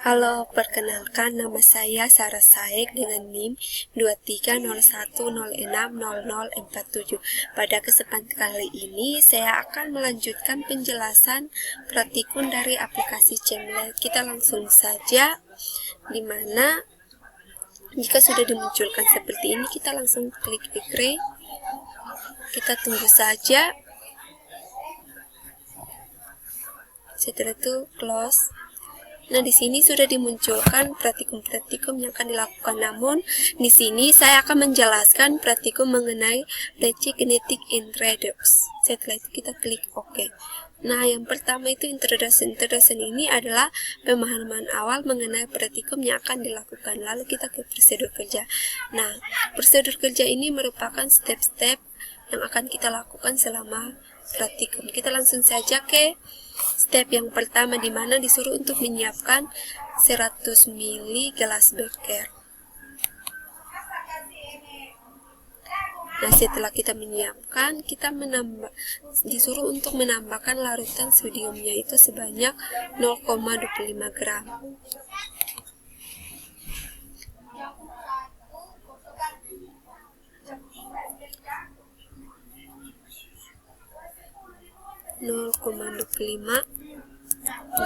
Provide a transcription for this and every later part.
Halo, perkenalkan nama saya Sarah Saek dengan NIM 2301060047. Pada kesempatan kali ini, saya akan melanjutkan penjelasan praktikum dari aplikasi Cemlet. Kita langsung saja, dimana jika sudah dimunculkan seperti ini, kita langsung klik agree. Kita tunggu saja. Setelah itu close. Nah, di sini sudah dimunculkan praktikum-praktikum yang akan dilakukan. Namun, di sini saya akan menjelaskan praktikum mengenai Lecce Genetik in Redox. Setelah itu kita klik OK. Nah, yang pertama itu introduction. Introduction ini adalah pemahaman awal mengenai praktikum yang akan dilakukan. Lalu kita ke prosedur kerja. Nah, prosedur kerja ini merupakan step-step yang akan kita lakukan selama praktikum. Kita langsung saja ke step yang pertama, di mana disuruh untuk menyiapkan 100 ml gelas beker. Nah, setelah kita menyiapkan, kita disuruh untuk menambahkan larutan sodiumnya itu sebanyak 0,25 gram.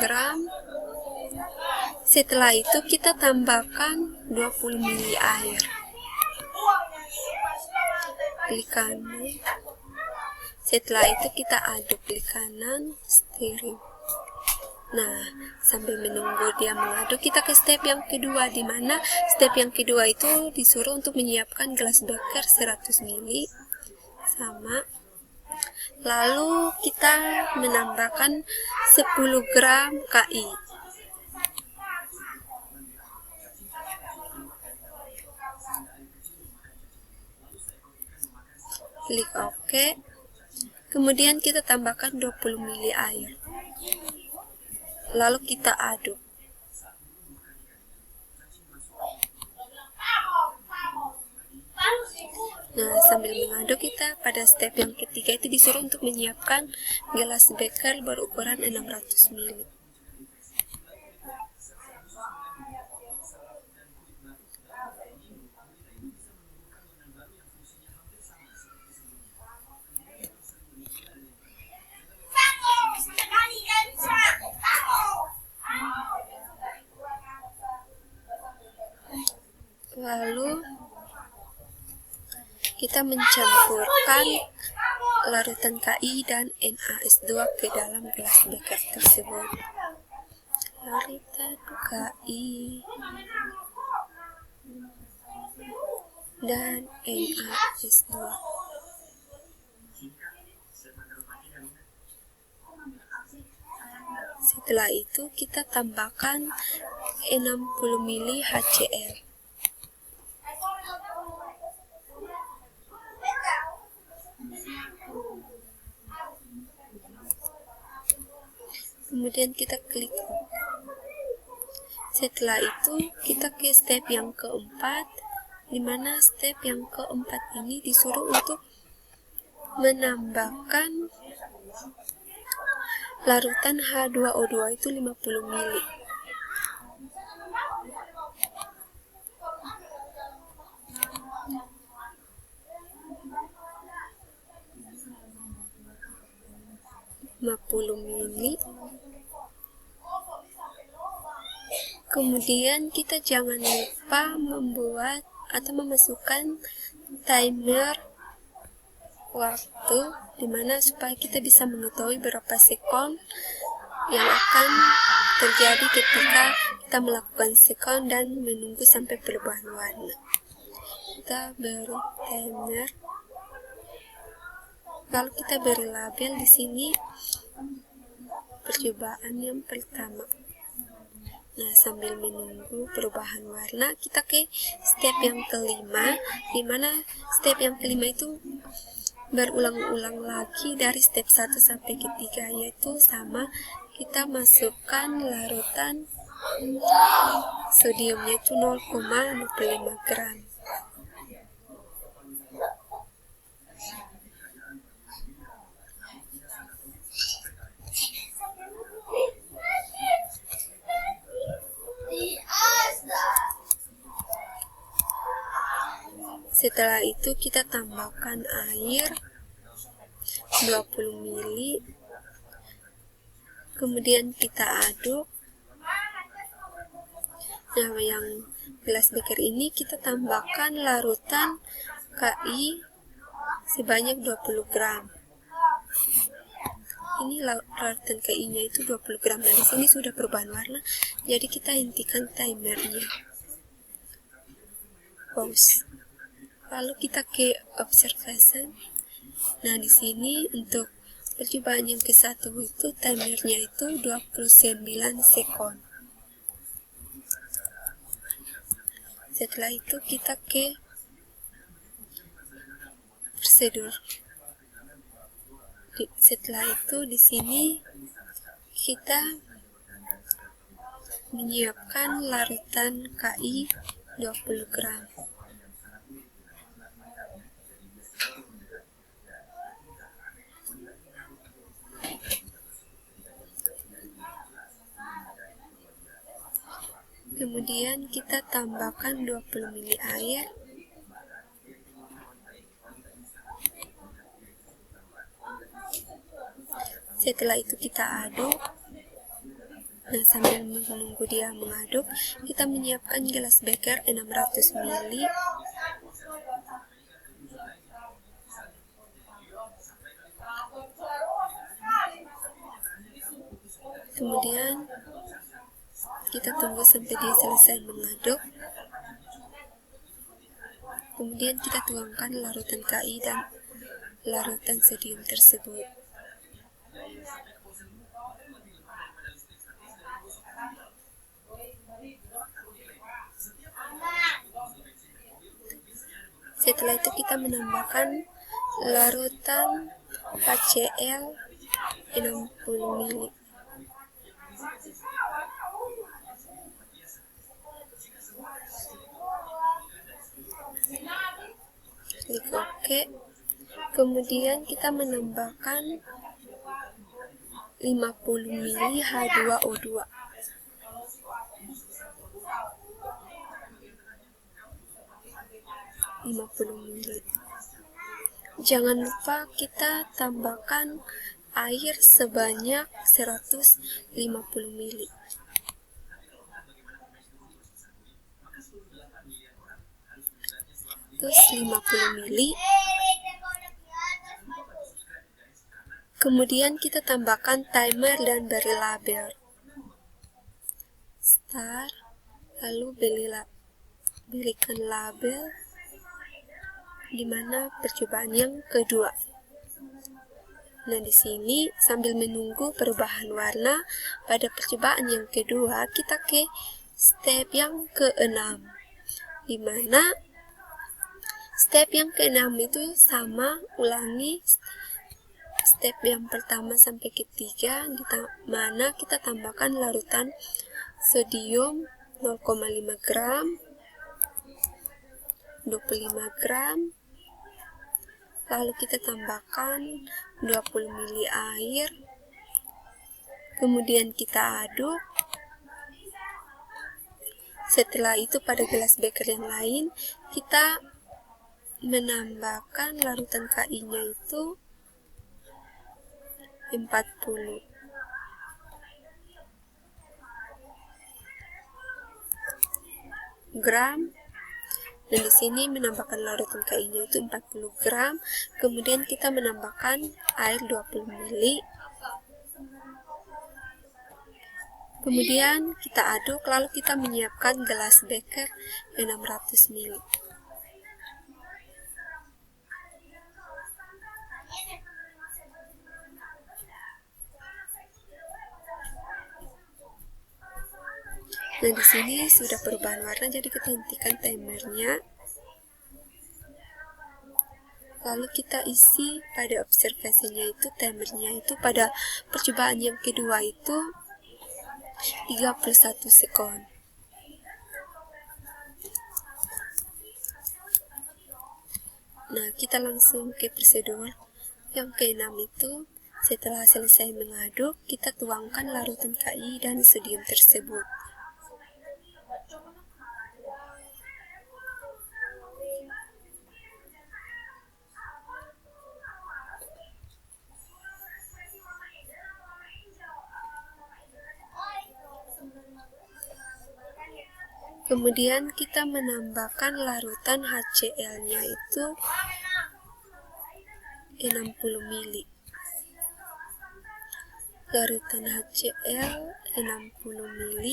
gram. Setelah itu kita tambahkan 20 ml air. Klik kanan. Setelah itu kita aduk klik kanan, stirring. Nah, sambil menunggu dia mengaduk, kita ke step yang kedua, di mana step yang kedua itu disuruh untuk menyiapkan gelas beker 100 ml sama. Lalu kita menambahkan 10 gram KI. Klik OK. Kemudian kita tambahkan 20 ml air. Lalu kita aduk. Nah, sambil mengaduk, kita pada step yang ketiga itu disuruh untuk menyiapkan gelas beker berukuran 600 ml. Lalu kita mencampurkan larutan KI dan NaS2 ke dalam gelas beker tersebut. Larutan KI dan NaS2. Setelah itu kita tambahkan 60 ml HCl. Kemudian kita klik. Setelah itu kita ke step yang keempat, di mana step yang keempat ini disuruh untuk menambahkan larutan H2O2 itu 50 ml. Kemudian kita jangan lupa membuat atau memasukkan timer waktu, dimana supaya kita bisa mengetahui berapa sekon yang akan terjadi ketika kita melakukan sekon dan menunggu sampai perubahan warna. Kita beri timer, lalu kita beri label di sini percobaan yang pertama. Nah, sambil menunggu perubahan warna, kita ke step yang kelima, di mana step yang kelima itu berulang-ulang lagi dari step 1 sampai ke 3, yaitu sama, kita masukkan larutan sodiumnya itu 0,25 gram. Setelah itu kita tambahkan air 20 ml, kemudian kita aduk. Nah, yang gelas beker ini kita tambahkan larutan KI sebanyak 20 gram. Ini larutan KI-nya itu 20 gram. Nah, di sini sudah perubahan warna, jadi kita hentikan timernya. Pause. Lalu kita ke observation. Nah, di sini untuk percobaan yang ke-1 itu timernya itu 29 sekon. Setelah itu kita ke prosedur. Setelah itu di sini kita menyiapkan larutan KI 20 gram. Kemudian kita tambahkan 20 ml air. Setelah itu kita aduk. Nah, sambil menunggu dia mengaduk, kita menyiapkan gelas beker 600 ml. Kemudian kita tunggu sampai dia selesai mengaduk. Kemudian kita tuangkan larutan KI dan larutan sodium tersebut. Setelah itu kita menambahkan larutan HCl 60 ml. Klik OK. Kemudian kita menambahkan 50 ml H2O2. Jangan lupa kita tambahkan air sebanyak 150 ml. Terus 50 ml. Kemudian kita tambahkan timer dan beri label. Start, lalu berikan label di mana percobaan yang kedua. Nah, di sini sambil menunggu perubahan warna pada percobaan yang kedua, kita ke step yang ke-6, di mana step yang ke-6 itu sama, ulangi step yang pertama sampai ketiga, di mana kita tambahkan larutan sodium 0,5 gram, 25 gram, lalu kita tambahkan 20 ml air, kemudian kita aduk. Setelah itu pada gelas beker yang lain kita menambahkan larutan KI-nya itu 40 gram. Dan di sini menambahkan larutan KI-nya itu 40 gram. Kemudian kita menambahkan air 20 ml. Kemudian kita aduk, lalu kita menyiapkan gelas beker 600 ml. Nah, di sini sudah perubahan warna, jadi kita hentikan timernya. Lalu kita isi pada observasinya itu, timernya itu pada percobaan yang kedua itu 31 sekon. Nah, kita langsung ke prosedur yang ke-6 itu. Setelah selesai mengaduk, kita tuangkan larutan KI dan sodium tersebut. Kemudian kita menambahkan larutan HCl-nya itu 60 ml. Larutan HCl 60 ml.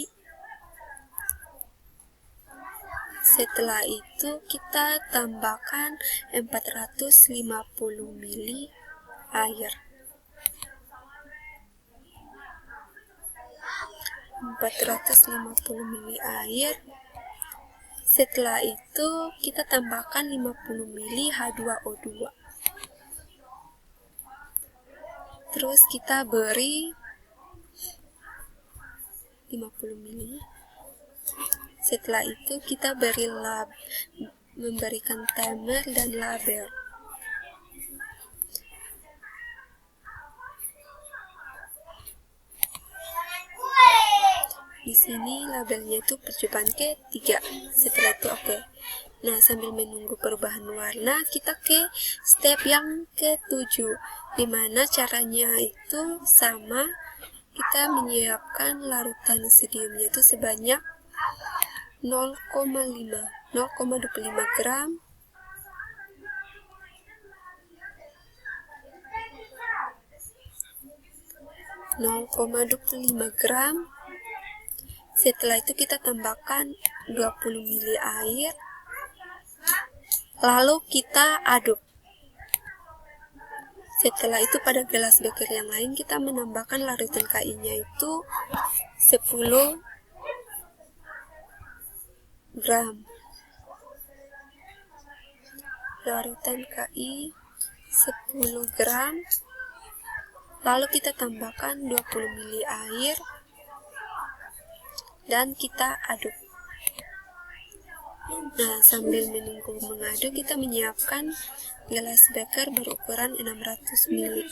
Setelah itu kita tambahkan 450 ml air. 450 ml air. Setelah itu kita tambahkan 50 ml H2O2. Terus kita beri 50 ml. Setelah itu kita memberikan timer dan label. Di sini labelnya itu percobaan ke-3. Setelah itu oke. Nah, sambil menunggu perubahan warna, kita ke step yang ke-7, dimana caranya itu sama. Kita menyiapkan larutan sodiumnya itu sebanyak 0,25 gram, Setelah itu kita tambahkan 20 ml air, lalu kita aduk. Setelah itu pada gelas beker yang lain kita menambahkan larutan KI-nya itu 10 gram. Larutan KI 10 gram. Lalu kita tambahkan 20 ml air dan kita aduk. Nah, sambil menunggu mengaduk, kita menyiapkan gelas beker berukuran 600 ml.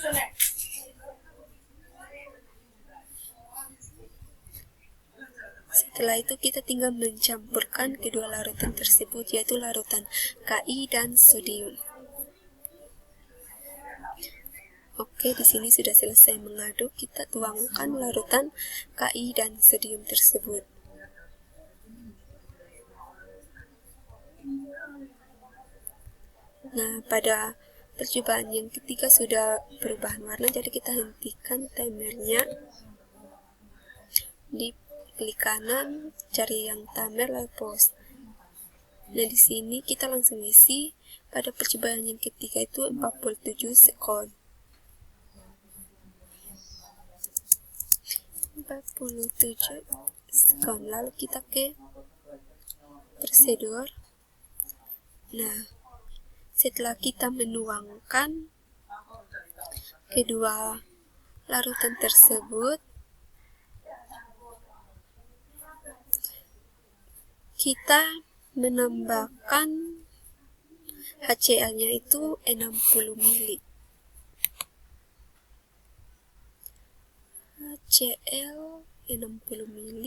Setelah itu kita tinggal mencampurkan kedua larutan tersebut, yaitu larutan KI dan sodium. Oke, di sini sudah selesai mengaduk. Kita tuangkan larutan KI dan sodium tersebut. Nah, pada percobaan yang ketiga sudah perubahan warna, jadi kita hentikan timernya. Di klik kanan, cari yang timer lalu pause. Nah, di sini kita langsung isi. Pada percobaan yang ketiga itu 47 sekon. 47 sekon. Lalu kita ke prosedur. Nah, setelah kita menuangkan kedua larutan tersebut, kita menambahkan HCl-nya itu 60 ml. HCl 60 ml.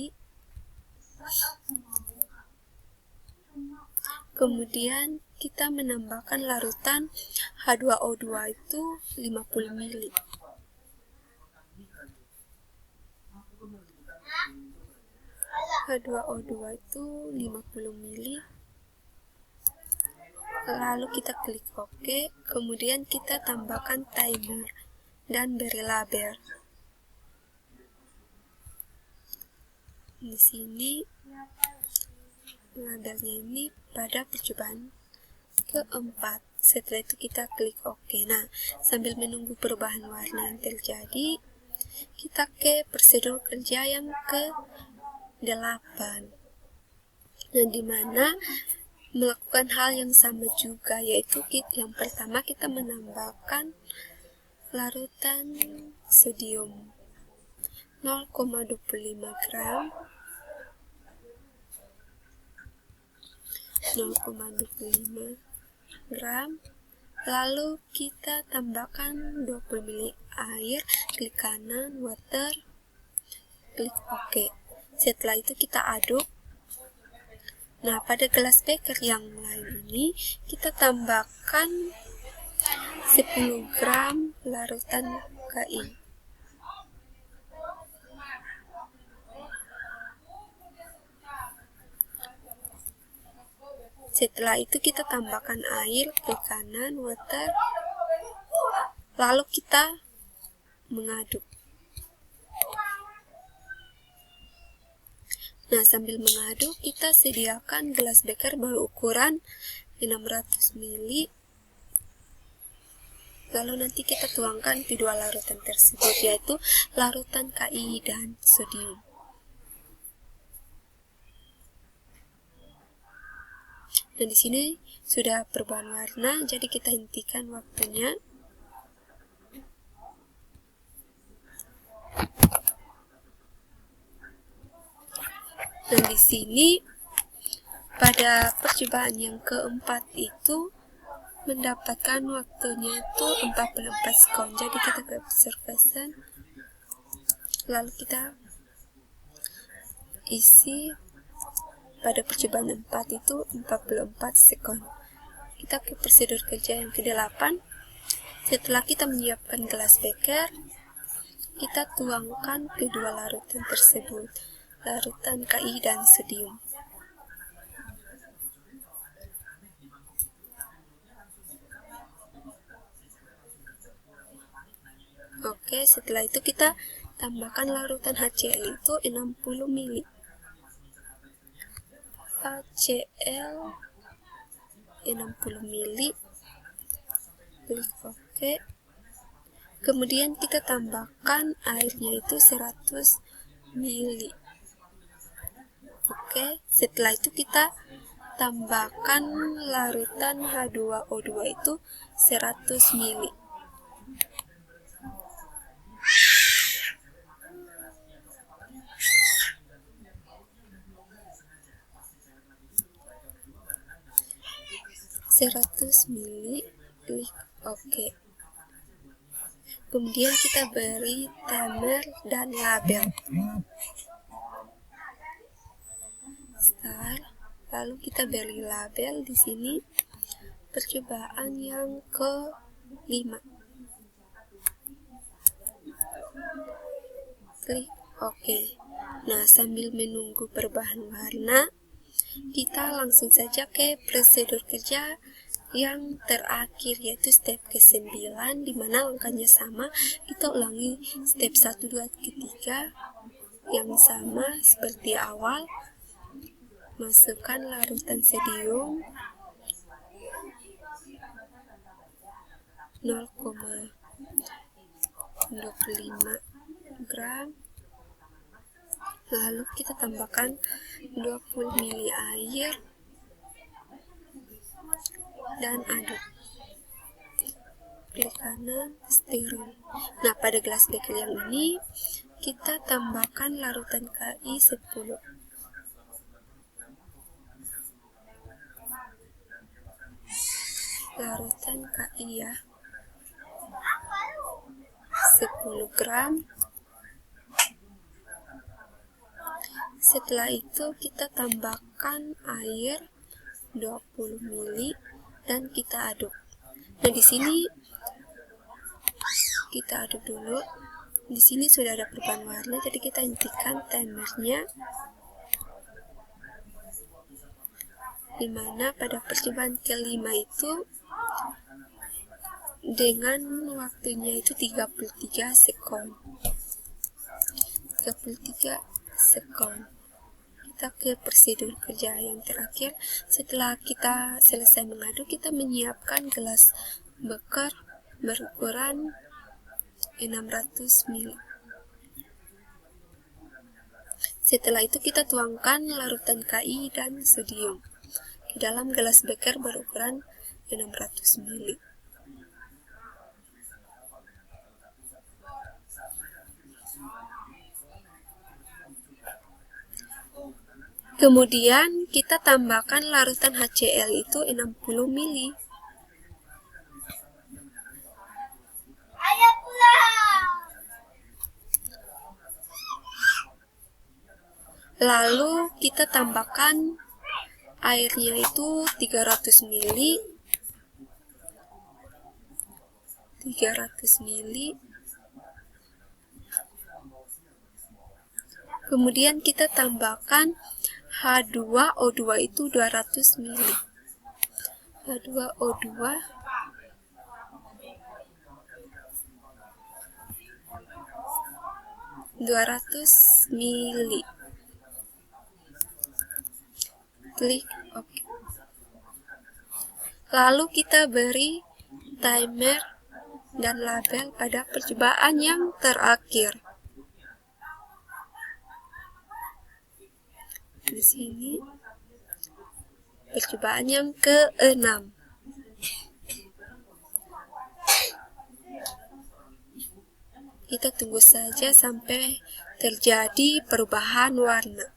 Kemudian kita menambahkan larutan H2O2 itu 50 ml. H2O2 itu 50 ml. Lalu kita klik OK, kemudian kita tambahkan timer dan beri label. Di sini labelnya ini pada percobaan keempat. Setelah itu kita klik OK. Nah, sambil menunggu perubahan warna yang terjadi, kita ke prosedur kerja yang ke-8. Nah, dimana melakukan hal yang sama juga, yaitu yang pertama kita menambahkan larutan sodium 0,25 gram, 0,25 gram. Lalu kita tambahkan 20 ml air, klik kanan water, klik OK. Setelah itu kita aduk. Nah, pada gelas beker yang lain ini kita tambahkan 10 gram larutan KI. Setelah itu kita tambahkan air, klik kanan, water, lalu kita mengaduk. Nah, sambil mengaduk, kita sediakan gelas beker berukuran 600 ml. Lalu nanti kita tuangkan kedua larutan tersebut, yaitu larutan Ki dan sodium. Dan di sini sudah perubahan warna, jadi kita hentikan waktunya. Dan di sini pada percobaan yang keempat itu mendapatkan waktunya itu 44 sekon. Jadi kita ke observation, lalu kita isi pada percobaan 4 itu 44 sekon. Kita ke prosedur kerja yang ke-8. Setelah kita menyiapkan gelas beker, kita tuangkan kedua larutan tersebut, larutan Ki dan sodium. Oke, setelah itu kita tambahkan larutan HCl itu 60 ml. HCl 60 ml, klik OK. Kemudian kita tambahkan airnya itu 100 ml. Oke, setelah itu kita tambahkan larutan H2O2 itu 100 ml. Klik OK. Kemudian kita beri timer dan label start. Lalu kita beri label di sini percobaan yang ke-5. Klik OK. Nah, sambil menunggu perubahan warna, kita langsung saja ke prosedur kerja yang terakhir, yaitu step ke-9, di mana langkahnya sama. Kita ulangi step 1, 2, 3 yang sama seperti awal. Masukkan larutan sodium 0,25 gram. Lalu kita tambahkan 20 ml air dan aduk. Klik kanan, steril. Nah, pada gelas beker yang ini kita tambahkan larutan Ki 10. Larutan Ki ya, 10 gram. Setelah itu kita tambahkan air 20 ml dan kita aduk. Nah, di sini kita aduk dulu. Di sini sudah ada perubahan warna, jadi kita hentikan timernya. Dimana pada percobaan ke-5 itu dengan waktunya itu 33 sekon. 33 sekon. Kita ke prosedur kerja yang terakhir. Setelah kita selesai mengaduk, kita menyiapkan gelas beker berukuran 600 ml. Setelah itu kita tuangkan larutan Ki dan sodium ke dalam gelas beker berukuran 600 ml. Kemudian kita tambahkan larutan HCl itu 60 ml. Lalu kita tambahkan airnya itu 300 ml. 300 ml. Kemudian kita tambahkan H2O2 itu 200 ml. H2O2 200 mili. Klik OK. Lalu kita beri timer dan label pada percobaan yang terakhir. Di sini percobaan yang ke-6. Kita tunggu saja sampai terjadi perubahan warna.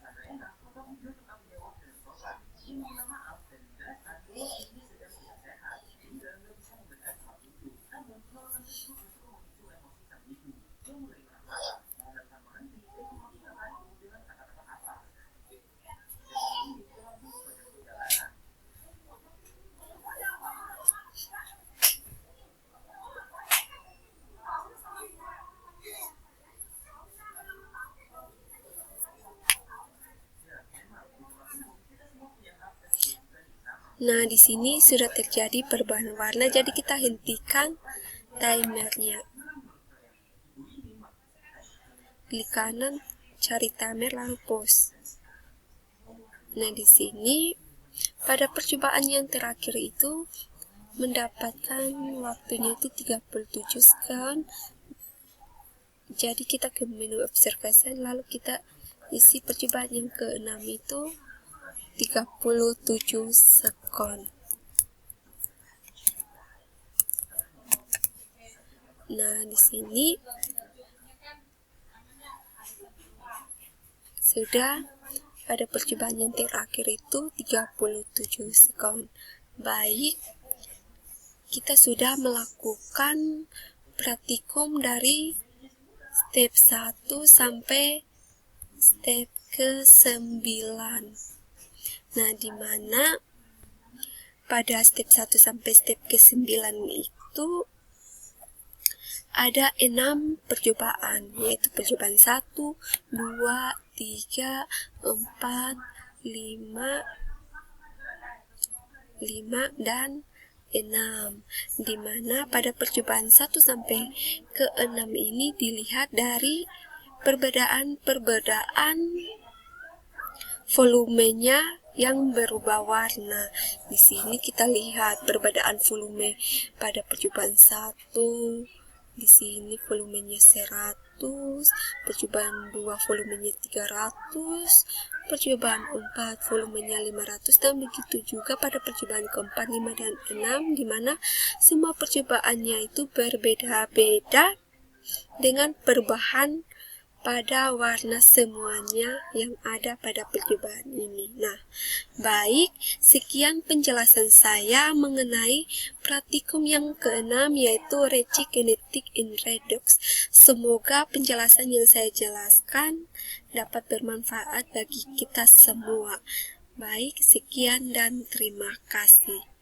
Nah, di sini sudah terjadi perubahan warna, jadi kita hentikan timernya. Klik kanan, cari timer lalu pause. Nah, di sini pada percobaan yang terakhir itu mendapatkan waktunya itu 37 second. Jadi kita ke menu observation, lalu kita isi percobaan yang ke-6 itu 37 second. Nah, di sini sudah pada percobaan yang terakhir itu 37 second. Baik, kita sudah melakukan praktikum dari step 1 sampai step ke-9. Nah, di mana pada step 1 sampai step ke-9 itu ada 6 percobaan, yaitu percobaan 1, 2, 3, 4, 5, dan 6. Di mana pada percobaan 1 sampai ke-6 ini dilihat dari perbedaan volumenya yang berubah warna. Di sini kita lihat perbedaan volume pada percobaan 1, di sini volumenya 100, percobaan 2 volumenya 300, percobaan 4 volumenya 500, dan begitu juga pada percobaan keempat, 5 dan 6, di mana semua percobaannya itu berbeda-beda dengan perubahan pada warna semuanya yang ada pada percobaan ini. Nah, baik, sekian penjelasan saya mengenai praktikum yang ke-6, yaitu Reactive Kinetic in Redox. Semoga penjelasan yang saya jelaskan dapat bermanfaat bagi kita semua. Baik, sekian dan terima kasih.